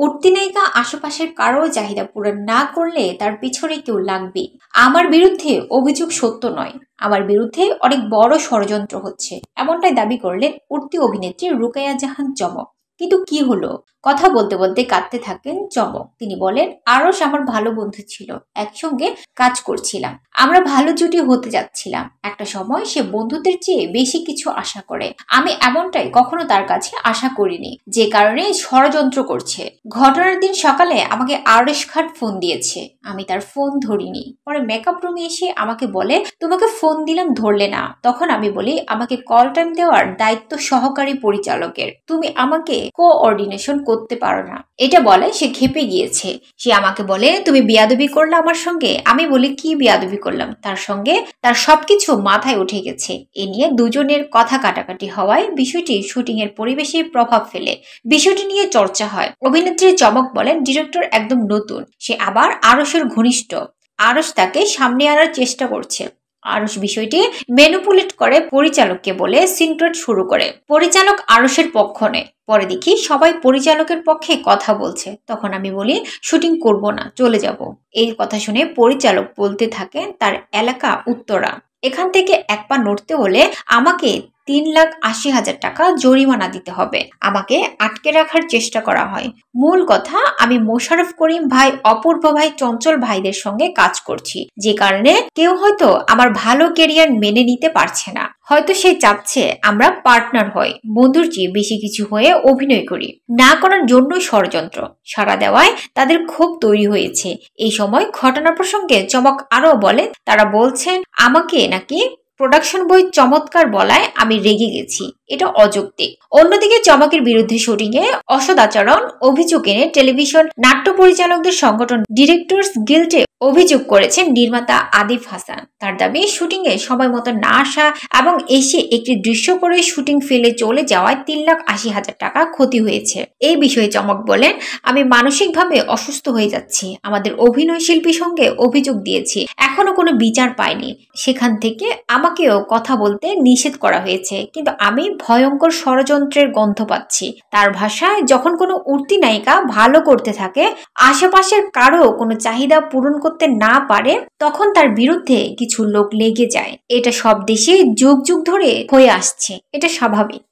উঠতি নায়িকা আশেপাশের কারো চাহিদা পূরণ না করলে তার পিছনে কেউ লাগবে। আমার বিরুদ্ধে অভিযোগ সত্য নয়, আমার বিরুদ্ধে অনেক বড় ষড়যন্ত্র হচ্ছে, এমনটাই দাবি করলেন উঠতি অভিনেত্রী রুকাইয়া জাহান চমক। কিন্তু কি হলো? কথা বলতে বলতে কাঁদতে থাকেন চমক। তিনি বলেন, আরশ আমার ভালো বন্ধু ছিল, একসঙ্গে কাজ করছিলাম, আমরা ভালো জুটি হতে যাচ্ছিলাম। একটা সময় সে বন্ধুদের চেয়ে বেশি কিছু আশা করে, আমি এমনটাই কখনো তার কাছে আশা করিনি, যে কারণে ষড়যন্ত্র করছে। ঘটনার দিন সকালে আমাকে আরশ খান ফোন দিয়েছে, আমি তার ফোন ধরিনি। পরে মেকআপ রুমে এসে আমাকে বলে, তোমাকে ফোন দিলাম ধরলে না। তখন আমি বলি, আমাকে কল টাইম দেওয়ার দায়িত্ব সহকারী পরিচালকের, তুমি আমাকে কোঅর্ডিনেশন করতে পারো না। এটা বলে সে ক্ষেপে গিয়েছে। সে আমাকে বলে, তুমি বিয়াদবি করলে আমার সঙ্গে। আমি বলি, কি বিয়াদবি করলাম তার সঙ্গে? তার সবকিছু মাথায় উঠে গেছে। এ নিয়ে দুজনের কথা কাটাকাটি হওয়ায় বিষয়টি শুটিং এর পরিবেশে প্রভাব ফেলে। বিষয়টি নিয়ে চর্চা হয়। অভিনেত্রী চমক বলেন, ডিরেক্টর একদম নতুন, সে আবার আরশের ঘনিষ্ঠ। আরশ তাকে সামনে আনার চেষ্টা করছে। আরশ বিষয়টি ম্যানিপুলেট করে পরিচালককে বলে সিনক্রেট শুরু করে। পরিচালক আরশের পক্ষ নেয়। পরে দেখি সবাই পরিচালকের পক্ষে কথা বলছে। তখন আমি বলি, শুটিং করব না, চলে যাব। এই কথা শুনে পরিচালক বলতে থাকেন, তার এলাকা উত্তরা, এখান থেকে এক পা নড়তে হলে আমাকে 3,80,000 টাকা জরিমানা দিতে হবে। আমাকে আটকে রাখার চেষ্টা করা হয়। মূল কথা, আমি মোশাররফ করিম ভাই, অপূর্ব ভাই, চঞ্চল ভাইদের সঙ্গে কাজ করছি, যে কারণে কেউ হয়তো আমার ভালো কেরিয়ার মেনে নিতে পারছে না। হয়তো সে চাচ্ছে আমরা পার্টনার হই, বন্ধুর চেয়ে বেশি কিছু হয়ে অভিনয় করি। না করার জন্য ষড়যন্ত্র সাড়া দেওয়ায় তাদের ক্ষোভ তৈরি হয়েছে। এই সময় ঘটনা প্রসঙ্গে চমক আরো বলেন, তারা বলছেন আমাকে নাকি প্রোডাকশন বই চমৎকার বলায় আমি রেগে গেছি, এটা অযৌক্তিক। অন্যদিকে চমকের বিরুদ্ধে শুটিং এ অসদাচরণ অভিযোগ এনে টেলিভিশন নাট্য পরিচালকদের সংগঠন ডিরেক্টরস গিল্ডে অভিযোগ করেছেন নির্মাতা আদিফ হাসান। তার দাবি, শুটিং এ সময় মতো না আসা এবং এসে একটি দৃশ্য করে শুটিং ফেলে চলে যাওয়ায় 3,80,000 টাকা ক্ষতি হয়েছে। এই বিষয়ে চমক বলেন, আমি মানসিকভাবে অসুস্থ হয়ে যাচ্ছি। আমাদের অভিনয় শিল্পীর সঙ্গে অভিযোগ দিয়েছি, এখনো কোনো বিচার পাইনি। সেখান থেকে আমাকেও কথা বলতে নিষেধ করা হয়েছে, কিন্তু আমি ভয়ঙ্কর ষড়যন্ত্রের গন্ধ পাচ্ছি। তার ভাষায়, যখন কোনো উঠতি নায়িকা ভালো করতে থাকে, আশেপাশের কারো কোনো চাহিদা পূরণ করতে না পারে, তখন তার বিরুদ্ধে কিছু লোক লেগে যায়। এটা সব দেশে যুগ যুগ ধরে হয়ে আসছে, এটা স্বাভাবিক।